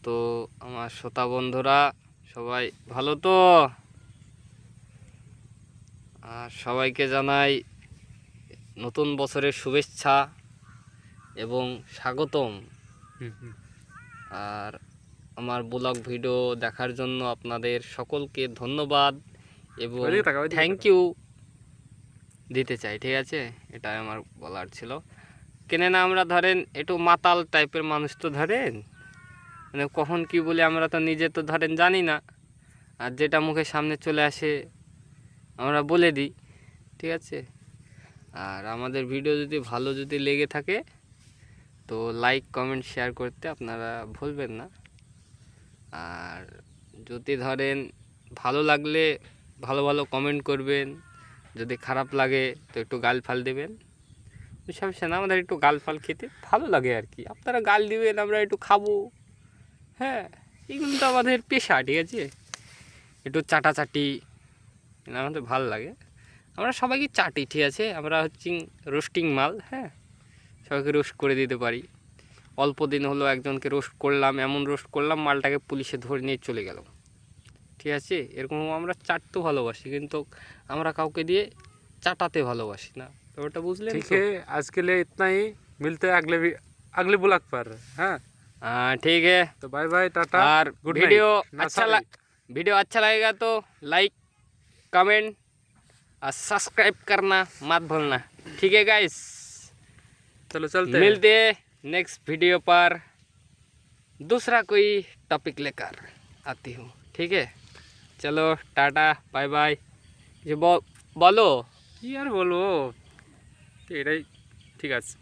তো আমার শ্রোতা বন্ধুরা সবাই ভালো তো? আর সবাইকে জানাই নতুন বছরের শুভেচ্ছা এবং স্বাগতম। আর আমার ব্লগ ভিডিও দেখার জন্য আপনাদের সকলকে ধন্যবাদ এবং থ্যাংক ইউ দিতে চাই, ঠিক আছে? এটাই আমার বলার ছিল। কেননা আমরা ধরেন একটু মাতাল টাইপের মানুষ, তো ধরেন মানে কখন কি বলে আমরা তো নিজে তো ধরেন জানি না, আর যেটা মুখের সামনে চলে আসে আমরা বলে দিই, ঠিক আছে? আর আমাদের ভিডিও যদি লেগে থাকে তো লাইক কমেন্ট শেয়ার করতে আপনারা ভুলবেন না। আর যদি ধরেন ভালো লাগলে ভালো ভালো কমেন্ট করবেন, যদি খারাপ লাগে তো একটু গাল ফাল দেবেন। সমস্যা না, আমাদের একটু গাল ফাল খেতে ভালো লাগে আর কি। আপনারা গাল দিবেন, আমরা একটু খাবো। হ্যাঁ, এগুলো তো আমাদের পেশা, ঠিক আছে? একটু চাটাচাটি আমাদের ভালো লাগে, আমরা সবাইকে চাটি, ঠিক আছে? আমরা হচ্ছি রোস্টিং মাল। হ্যাঁ, সবাইকে রোস্ট করে দিতে পারি। অল্প দিন হলো একজনকে রোস্ট করলাম, এমন রোস্ট করলাম মালটাকে পুলিশে ধরে নিয়ে চলে গেল, ঠিক আছে? এরকম আমরা চাটতে ভালোবাসি, কিন্তু আমরা কাউকে দিয়ে চাটাতে ভালোবাসি না। তো ওটা बुझलें? ठीक है, आज के लिए इतना ही। मिलते हैं अगले ब्लॉग पर। हाँ ठीक है, तो बाय बाय, टाटा, और गुड वीडियो अच्छा लगेगा तो लाइक कमेंट और सब्सक्राइब करना मत भूलना, ठीक है गाइस? चलो चलते मिलते हैं नेक्स्ट वीडियो पर, दूसरा कोई टॉपिक लेकर आती हूँ, ठीक है? चलो टाटा बाय बाय। जो बोलो কি আর বলবো, এটাই ঠিক আছে।